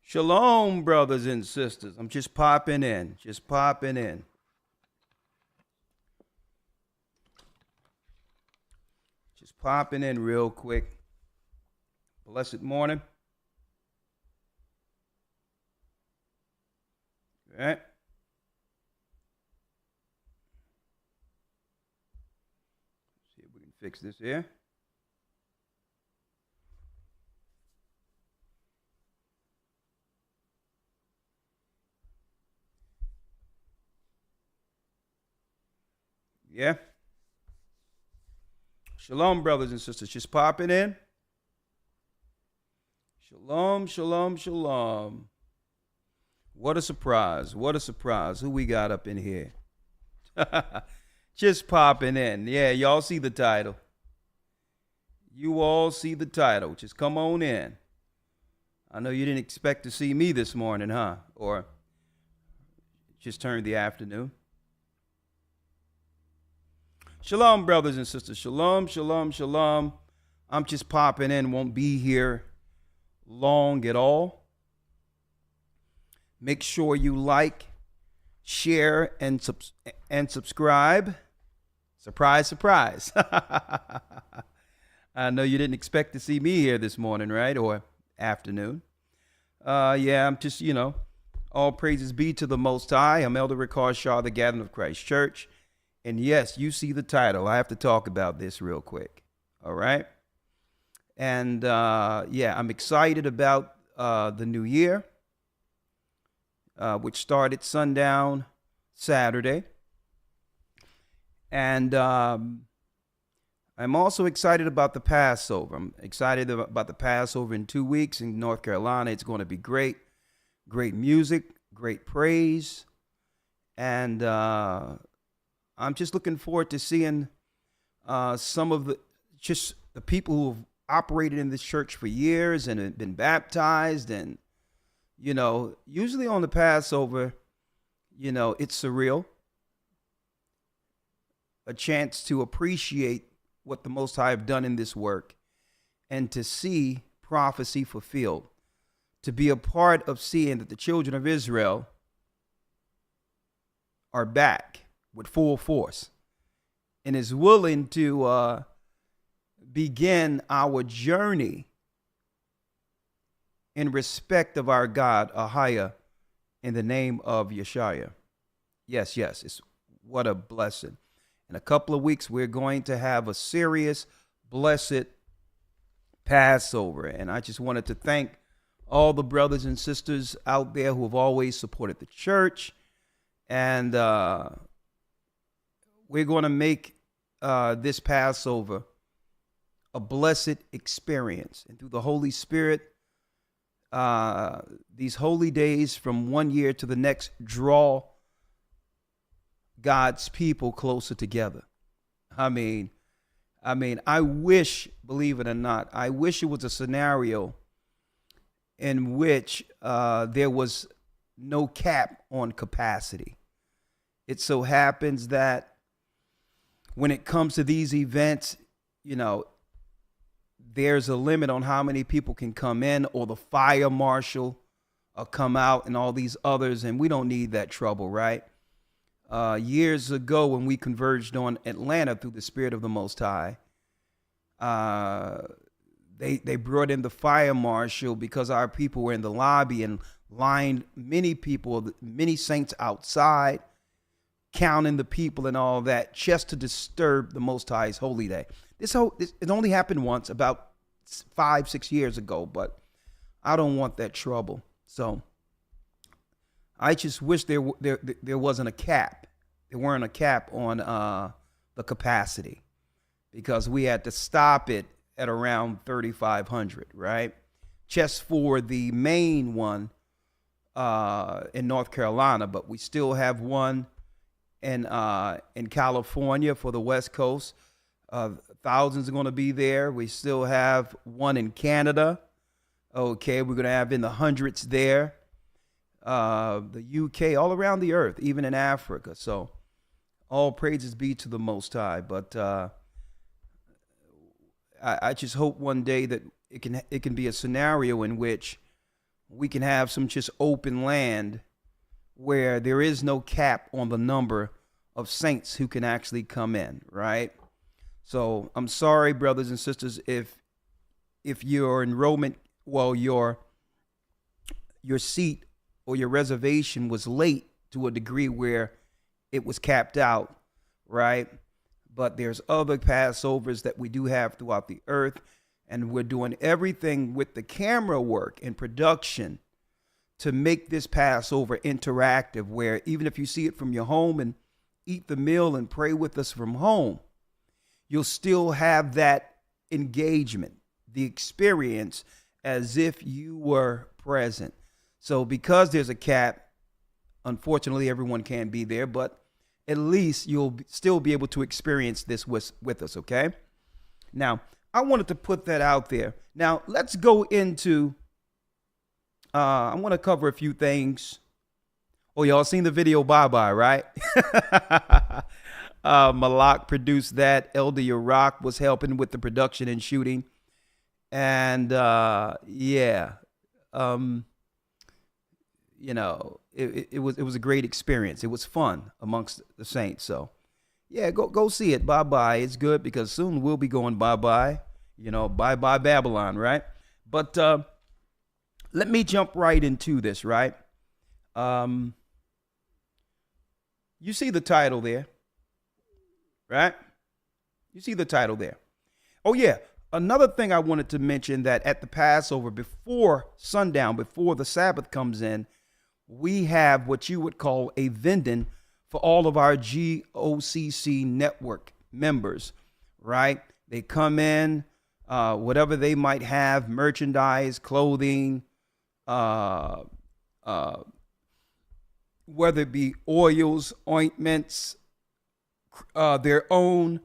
Shalom, brothers and sisters. I'm just popping in, just popping in real quick. Blessed morning. All right. See if we can fix this here. Yeah. Shalom, brothers and sisters. Just popping in. Shalom, shalom, shalom. What a surprise. What a surprise. Who we got up in here? Just popping in. Yeah, y'all see the title. You all see the title. Just come on in. I know you didn't expect to see me this morning, huh? Or just turned the afternoon. Shalom, brothers and sisters. Shalom, shalom, shalom. I'm just popping in. Won't be here long at all. Make sure you like, share, and subscribe. Surprise, surprise. I know you didn't expect to see me here this morning, right? Or afternoon. Yeah, I'm just, all praises be to the Most High. I'm Elder Ricard Shaw, the Gathering of Christ Church. And yes, you see the title. I have to talk about this real quick. All right. And yeah, I'm excited about the new year, which started sundown Saturday. And I'm also excited about the Passover. I'm excited about the Passover in 2 weeks in North Carolina. It's going to be great. Great music, great praise. And I'm just looking forward to seeing some of the people who have operated in this church for years and have been baptized. And, usually on the Passover, it's surreal. A chance to appreciate what the Most High have done in this work and to see prophecy fulfilled, to be a part of seeing that the children of Israel are back with full force and is willing to begin our journey in respect of our God, Ahia, in the name of Yeshua. Yes, it's what a blessing. In a couple of weeks, we're going to have a serious, blessed Passover. And I just wanted to thank all the brothers and sisters out there who have always supported the church. And we're going to make this Passover a blessed experience. And through the Holy Spirit, these holy days from one year to the next draw God's people closer together. I mean, I wish, believe it or not, I wish it was a scenario in which there was no cap on capacity. It so happens that when it comes to these events, there's a limit on how many people can come in, or the fire marshal come out and all these others, and we don't need that trouble, right? Years ago, when we converged on Atlanta through the Spirit of the Most High, they brought in the fire marshal because our people were in the lobby and lined many saints outside, counting the people and all that, just to disturb the Most High's holy day. It only happened once, about 5-6 years ago, but I don't want that trouble. So I just wish there wasn't a cap. There weren't a cap on the capacity, because we had to stop it at around 3,500, right? Just for the main one in North Carolina, but we still have one in California for the West Coast. Thousands are going to be there. We still have one in Canada. Okay, we're going to have in the hundreds there. The UK, all around the earth, even in Africa. So all praises be to the Most High. But I just hope one day that it can be a scenario in which we can have some just open land where there is no cap on the number of saints who can actually come in, right? So I'm sorry, brothers and sisters, if your enrollment, well, your seat or your reservation was late to a degree where it was capped out, right? But there's other Passovers that we do have throughout the earth, and we're doing everything with the camera work and production to make this Passover interactive, where even if you see it from your home and eat the meal and pray with us from home, you'll still have that engagement, the experience as if you were present. So because there's a cap, unfortunately, everyone can't be there, but at least you'll still be able to experience this with us, okay? Now, I wanted to put that out there. Now, let's go into, I want to cover a few things. Oh, y'all seen the video, Bye-Bye, right? Malak produced that. Elder Yarack was helping with the production and shooting. And yeah, you know, it was a great experience. It was fun amongst the saints. So yeah, go see it. Bye-Bye. It's good because soon we'll be going bye-bye. You know, bye-bye Babylon, right? But let me jump right into this, right? You see the title there, right? You see the title there. Oh, yeah. Another thing I wanted to mention, that at the Passover, before sundown, before the Sabbath comes in, we have what you would call a vending for all of our GOCC network members, right? They come in, whatever they might have, merchandise, clothing, whether it be oils, ointments, their own,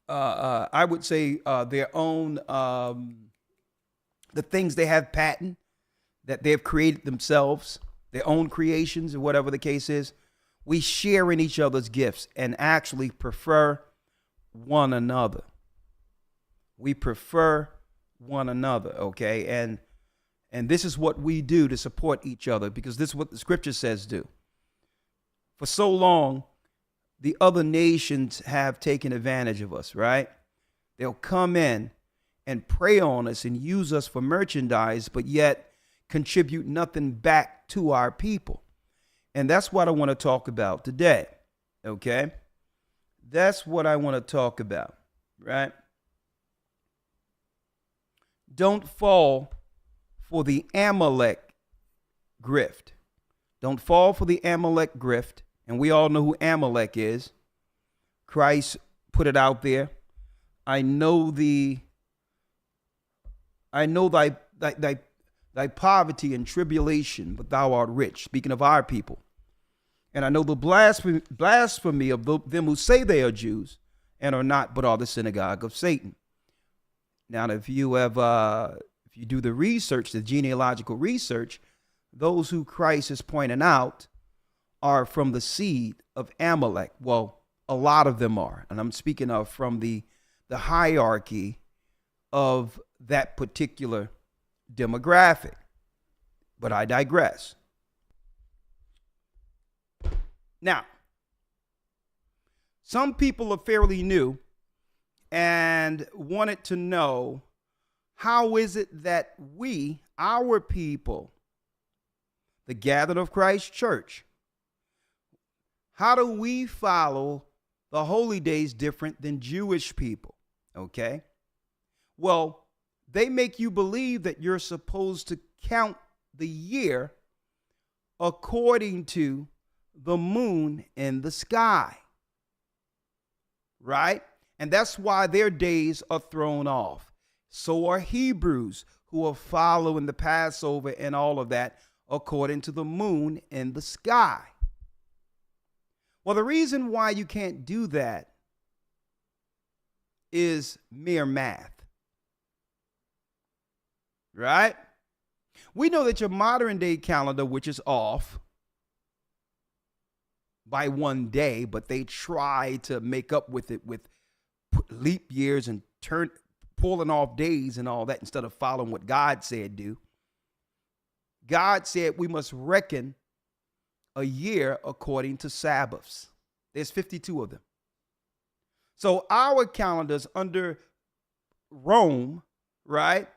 I would say their own, the things they have patent that they've created themselves, their own creations, or whatever the case is. We share in each other's gifts and actually prefer one another. We prefer one another, okay? And this is what we do to support each other, because this is what the scripture says do. For so long, the other nations have taken advantage of us, right? They'll come in and prey on us and use us for merchandise, but yet contribute nothing back to our people. And that's what I want to talk about today, okay? That's what I want to talk about, right? Don't fall for the Amalek grift. Don't fall for the Amalek grift. And we all know who Amalek is. Christ put it out there. I know thy poverty and tribulation, but thou art rich. Speaking of our people. And I know the blasphemy of them who say they are Jews and are not, but are the synagogue of Satan. Now, if you do the research, the genealogical research, those who Christ is pointing out are from the seed of Amalek. Well, a lot of them are. And I'm speaking of from the hierarchy of that particular demographic. But I digress. Now, some people are fairly new and wanted to know, how is it that we, our people, the gathered of Christ Church, how do we follow the holy days different than Jewish people? Okay. Well, they make you believe that you're supposed to count the year according to the moon in the sky. Right? And that's why their days are thrown off. So are Hebrews, who are following the Passover and all of that according to the moon in the sky. Well, the reason why you can't do that is mere math. Right? We know that your modern day calendar, which is off by one day, but they try to make up with it with leap years and pulling off days and all that instead of following what God said do. God said we must reckon a year according to Sabbaths. There's 52 of them. So our calendars under Rome, right,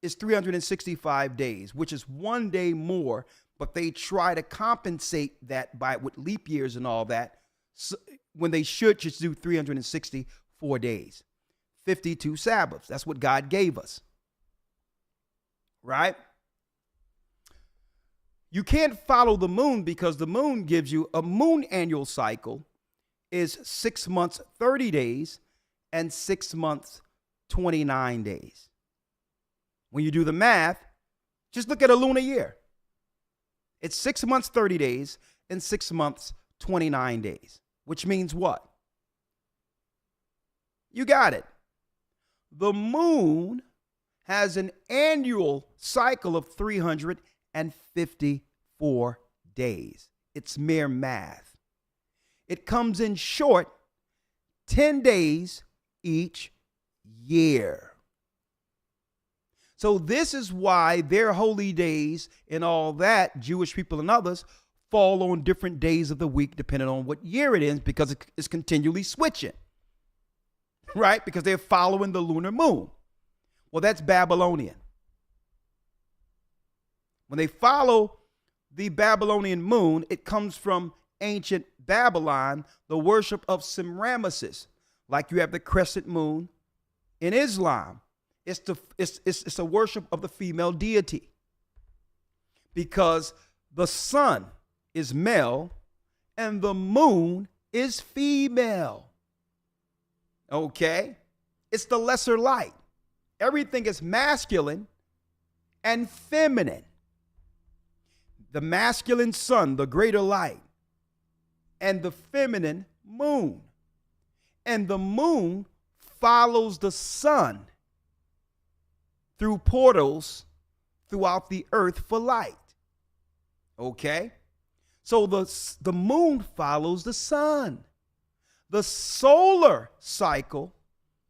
is 365 days, which is one day more, but they try to compensate that by with leap years and all that, so when they should just do 364 days, 52 Sabbaths. That's what God gave us, right? You can't follow the moon because the moon gives you a moon annual cycle is 6 months, 30 days, and 6 months, 29 days. When you do the math, just look at a lunar year. It's 6 months, 30 days, and 6 months, 29 days, which means what? You got it. The moon has an annual cycle of 354 days. It's mere math. It comes in short 10 days each year. So this is why their holy days and all that, Jewish people and others, fall on different days of the week depending on what year it is, because it's continually switching, right? Because they're following the lunar moon. Well, that's Babylonian. When they follow the Babylonian moon, it comes from ancient Babylon, the worship of Semiramis, like you have the crescent moon in Islam. It's a worship of the female deity, because the sun is male and the moon is female. Okay? It's the lesser light. Everything is masculine and feminine. The masculine sun, the greater light, and the feminine moon. And the moon follows the sun through portals throughout the earth for light. Okay? So the moon follows the sun. The solar cycle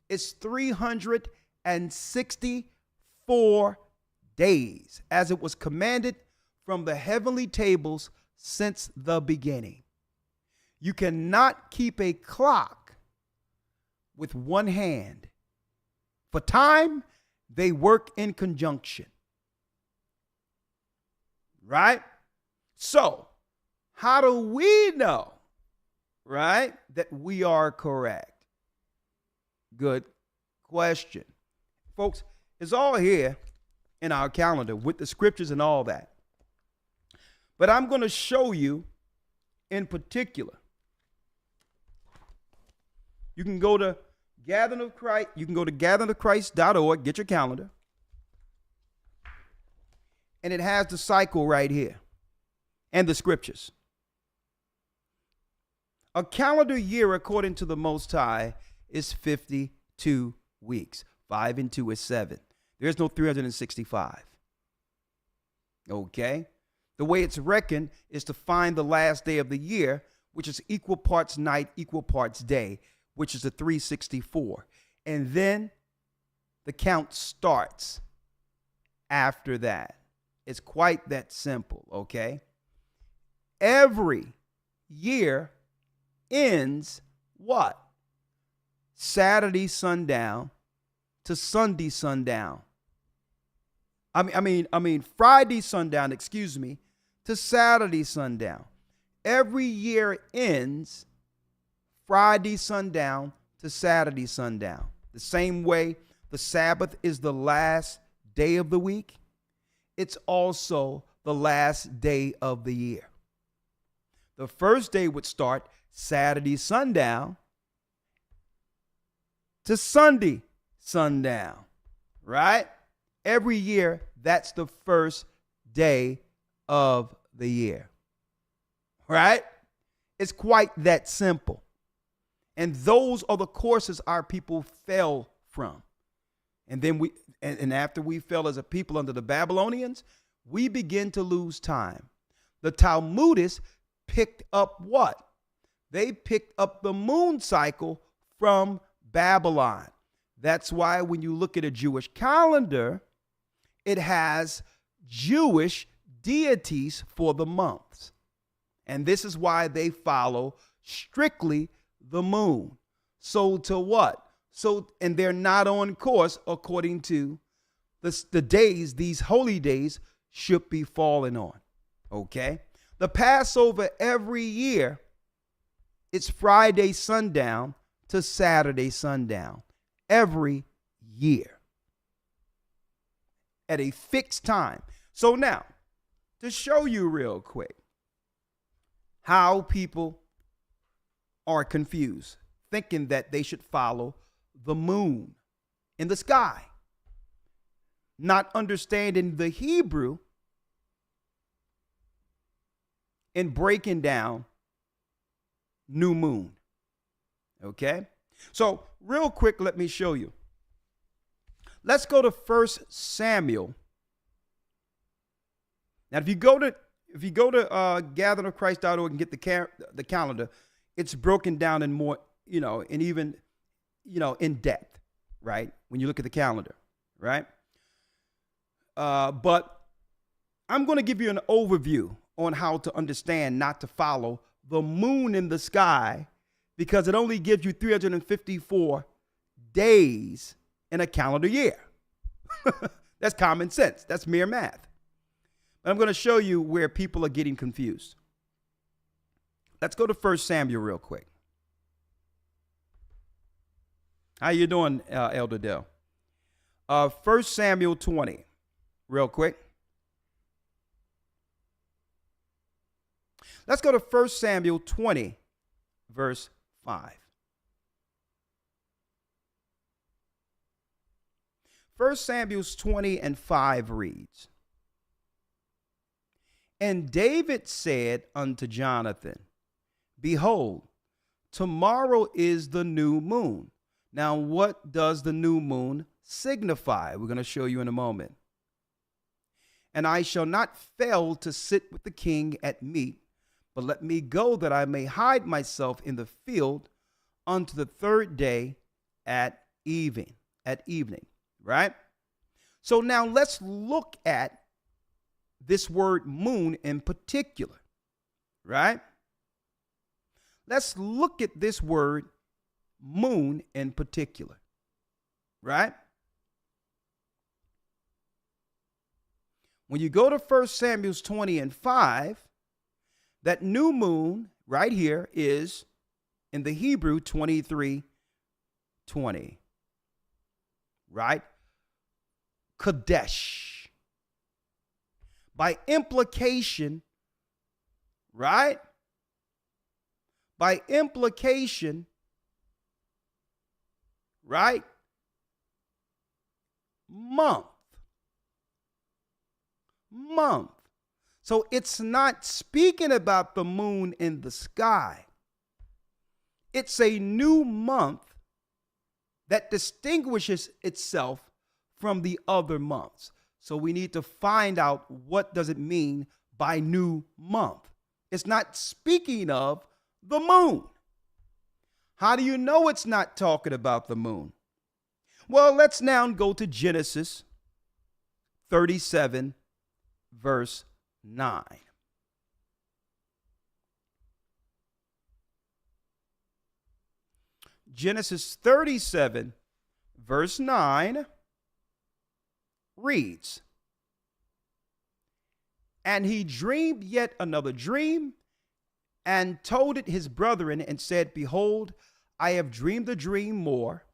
is 364 days, as it was commanded from the heavenly tables since the beginning. You cannot keep a clock with one hand. For time, they work in conjunction. Right? So, how do we know, right, that we are correct? Good question. Folks, it's all here in our calendar with the scriptures and all that. But I'm going to show you in particular. You can go to Gathering of Christ. You can go to gatheringofchrist.org, get your calendar. And it has the cycle right here and the scriptures. A calendar year, according to the Most High, is 52 weeks. 5 and 2 is 7. There's no 365. Okay? The way it's reckoned is to find the last day of the year, which is equal parts night, equal parts day, which is a 364. And then the count starts after that. It's quite that simple, okay? Every year ends what? Saturday sundown to Sunday sundown. I mean Friday sundown, to Saturday sundown. Every year ends Friday sundown to Saturday sundown. The same way the Sabbath is the last day of the week, it's also the last day of the year. The first day would start Saturday sundown to Sunday sundown, right? Every year, that's the first day of the year, right? It's quite that simple. And those are the courses our people fell from. And then after we fell as a people under the Babylonians, we begin to lose time. The Talmudists picked up what? They picked up the moon cycle from Babylon. That's why when you look at a Jewish calendar, it has Jewish deities for the months. And this is why they follow strictly the moon. So to what? So, and they're not on course according to the days, these holy days should be falling on. Okay? The Passover every year, it's Friday sundown to Saturday sundown. Every year. At a fixed time. So now, to show you real quick how people are confused, thinking that they should follow the moon in the sky, not understanding the Hebrew and breaking down new moon. Okay? So real quick, let me show you. Let's go to 1 Samuel. Now, if you go to gatheringofchrist.org and get the calendar, it's broken down in more, and even, in depth, right? When you look at the calendar, right? But I'm going to give you an overview on how to understand not to follow the moon in the sky, because it only gives you 354 days in a calendar year. That's common sense. That's mere math. But I'm going to show you where people are getting confused. Let's go to 1 Samuel real quick. How you doing, Elder Dell? 1 Samuel 20, real quick. Let's go to 1 Samuel 20, verse 5. 1 Samuel 20 and 5 reads, "And David said unto Jonathan, Behold, tomorrow is the new moon." Now, what does the new moon signify? We're going to show you in a moment. "And I shall not fail to sit with the king at meat, but let me go that I may hide myself in the field unto the third day at evening. Right? So now let's look at this word moon in particular. Right? Let's look at this word moon in particular. Right? When you go to 1 Samuel 20 and 5, that new moon right here is in the Hebrew 23:20. Right? Kadesh. By implication, right? By implication, right? Month. So it's not speaking about the moon in the sky. It's a new month that distinguishes itself from the other months. So we need to find out, what does it mean by new month? It's not speaking of the moon. How do you know it's not talking about the moon? Well, let's now go to Genesis 37, verse 9. Genesis 37, verse 9 reads, "And he dreamed yet another dream, and told it his brethren, and said, Behold, I have dreamed a dream more.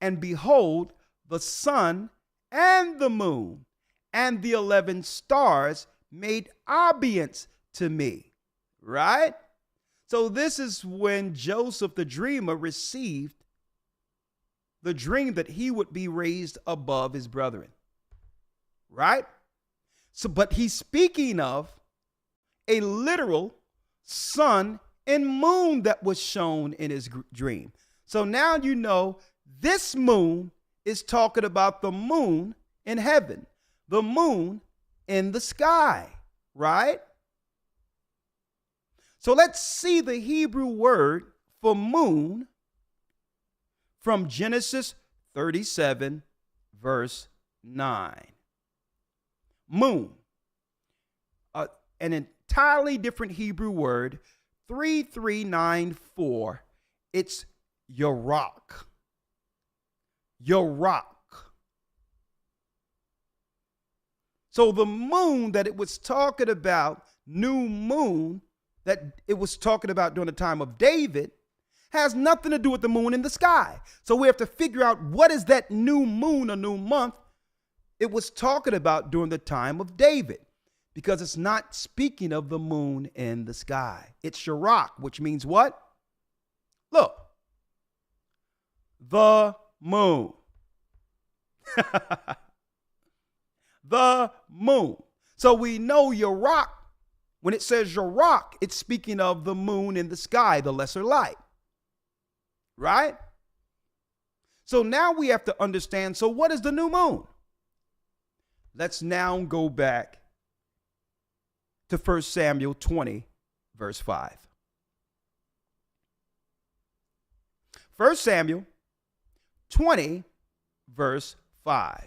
And behold, the sun and the moon and the 11 stars made obeisance to me." Right? So this is when Joseph the dreamer received the dream that he would be raised above his brethren. Right? So, but he's speaking of a literal sun and moon that was shown in his dream. So now you know this moon is talking about the moon in heaven, the moon in the sky, right? So let's see the Hebrew word for moon from Genesis 37, verse 9. Moon. an entirely different Hebrew word, 3394. It's Yarok. Yarok. So the moon that it was talking about, new moon, that it was talking about during the time of David, has nothing to do with the moon in the sky. So we have to figure out what is that new moon or new month it was talking about during the time of David, because it's not speaking of the moon in the sky. It's Shirach, which means what? Look, the moon. The moon. So we know Yarok, when it says Yarok, it's speaking of the moon in the sky, the lesser light. Right? So now we have to understand, so what is the new moon? Let's now go back to 1 Samuel 20, verse 5. 1 Samuel 20, verse 5.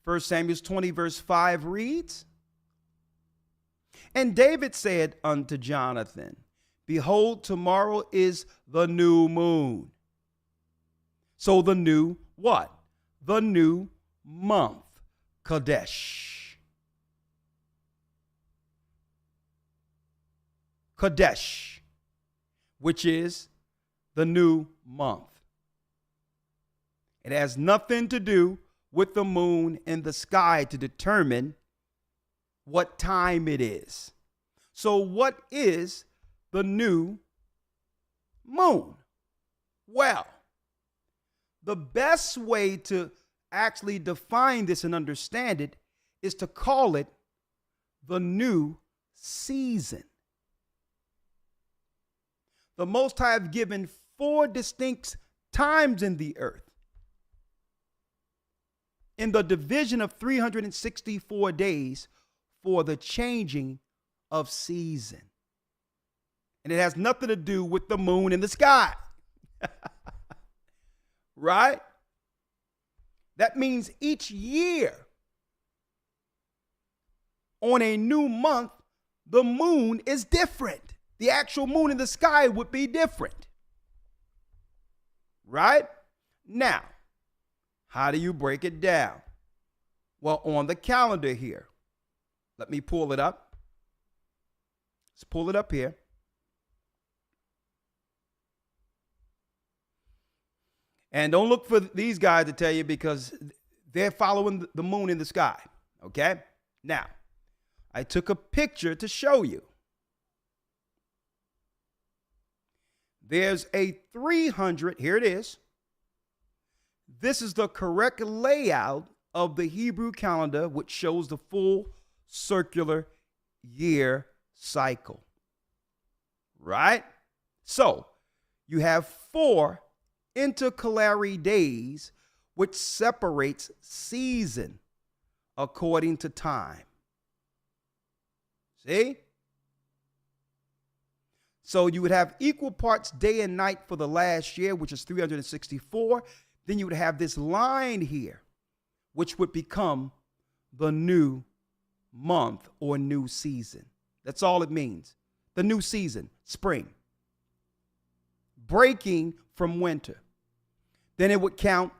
1 Samuel 20, verse 5 reads, "And David said unto Jonathan, Behold, tomorrow is the new moon." So the new what? The new month, Kadesh. Kadesh, which is the new month. It has nothing to do with the moon in the sky to determine what time it is. So what is the new moon? Well, the best way to actually define this and understand it is to call it the new season. The Most High have given 4 distinct times in the earth, in the division of 364 days for the changing of season. And it has nothing to do with the moon in the sky. Right? That means each year on a new month, the moon is different. The actual moon in the sky would be different. Right? Now, how do you break it down? Well, on the calendar here, let me pull it up. Let's pull it up here. And don't look for these guys to tell you, because they're following the moon in the sky. Okay? Now, I took a picture to show you. There's a 300, here it is. This is the correct layout of the Hebrew calendar, which shows the full circular year cycle. Right? So, you have 4 intercalary days, which separates season according to time. See? So you would have equal parts day and night for the last year, which is 364. Then you would have this line here, which would become the new month or new season. That's all it means. The new season, spring. Breaking from winter. Then it would count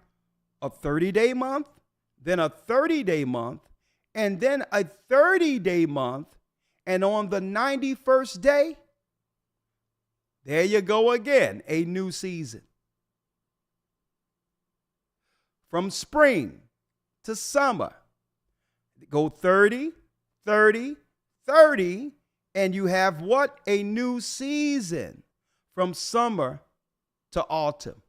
a 30-day month, then a 30-day month, and then a 30-day month. And on the 91st day, there you go again, a new season. From spring to summer, go 30, 30, 30, and you have what? A new season from summer to autumn.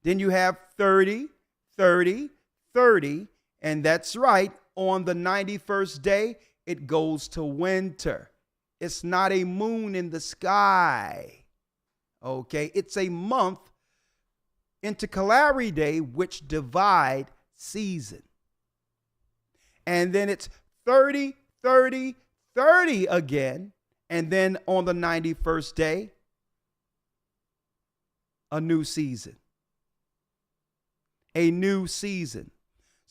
Then you have 30, 30, 30, and that's right, on the 91st day, it goes to winter. It's not a moon in the sky. Okay, it's a month, intercalary day, which divide season. And then it's 30, 30, 30 again. And then on the 91st day, a new season. A new season.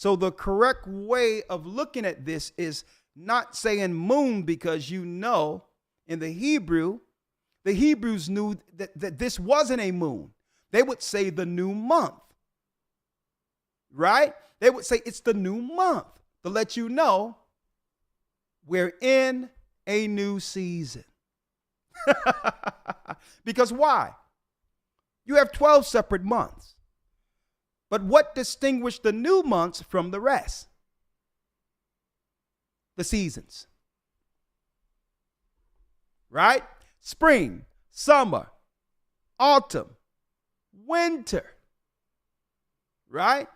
So the correct way of looking at this is not saying moon, because in the Hebrews knew that this wasn't a moon. They would say the new month, right? They would say it's the new month to let you know we're in a new season. Because why? You have 12 separate months. But what distinguished the new months from the rest? The seasons. Right? Spring, summer, autumn, winter. Right?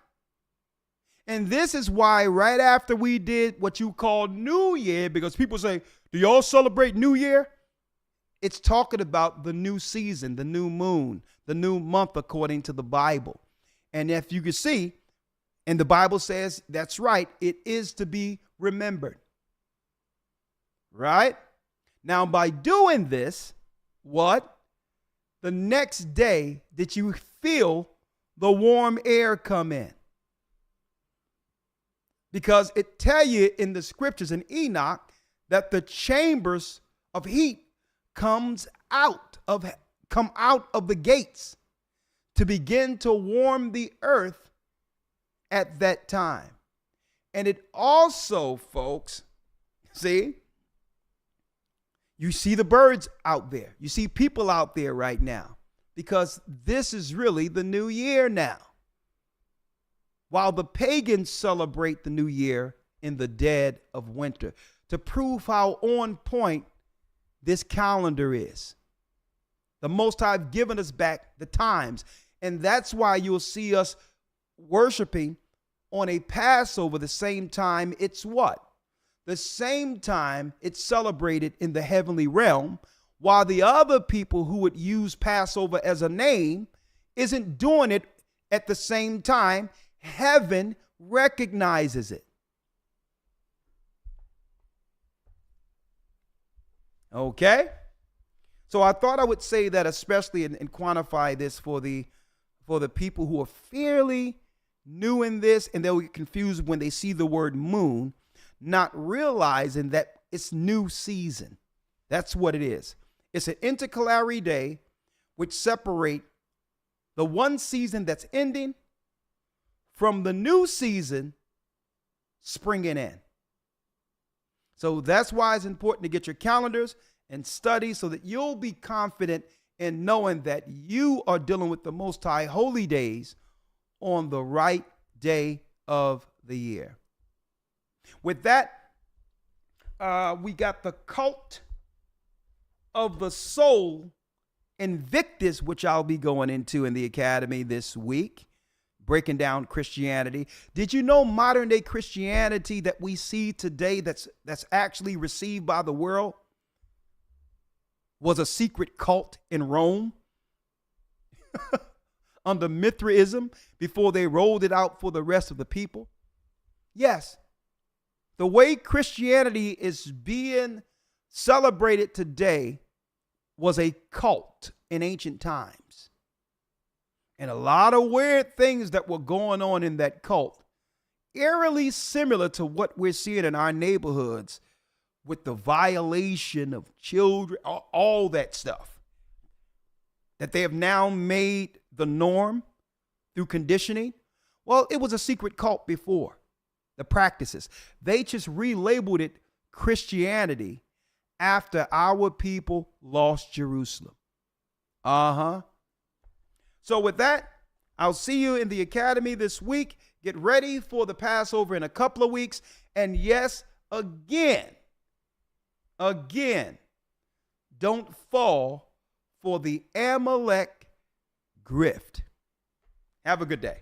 And this is why right after we did what you call New Year, because people say, do y'all celebrate New Year? It's talking about the new season, the new moon, the new month according to the Bible. And if you can see, and the Bible says, that's right, it is to be remembered. Right? Now, by doing this, what? The next day, did you feel the warm air come in? Because it tell you in the scriptures in Enoch that the chambers of heat come out of the gates to begin to warm the earth at that time. And it also, folks, see, you see the birds out there. You see people out there right now, because this is really the new year now. While the pagans celebrate the new year in the dead of winter, to prove how on point this calendar is. The Most High have given us back the times. And that's why you'll see us worshiping on a Passover the same time it's what? The same time it's celebrated in the heavenly realm, while the other people who would use Passover as a name isn't doing it at the same time. Heaven recognizes it. Okay? So I thought I would say that, especially and quantify this for the people who are fairly new in this, and they'll get confused when they see the word moon, not realizing that it's new season. That's what it is. It's an intercalary day which separate the one season that's ending from the new season springing in. So that's why it's important to get your calendars and study so that you'll be confident in knowing that you are dealing with the Most High holy days on the right day of the year. With that, we got the Cult of the Soul Invictus, which I'll be going into in the academy this week, breaking down Christianity. Did you know modern day Christianity that we see today that's actually received by the world was a secret cult in Rome under Mithraism before they rolled it out for the rest of the people? Yes. The way Christianity is being celebrated today was a cult in ancient times. And a lot of weird things that were going on in that cult, eerily similar to what we're seeing in our neighborhoods with the violation of children, all that stuff that they have now made the norm through conditioning. Well, it was a secret cult before, the practices. They just relabeled it Christianity after our people lost Jerusalem. So with that, I'll see you in the academy this week. Get ready for the Passover in a couple of weeks. And yes, again, don't fall for the Amalek grift. Have a good day.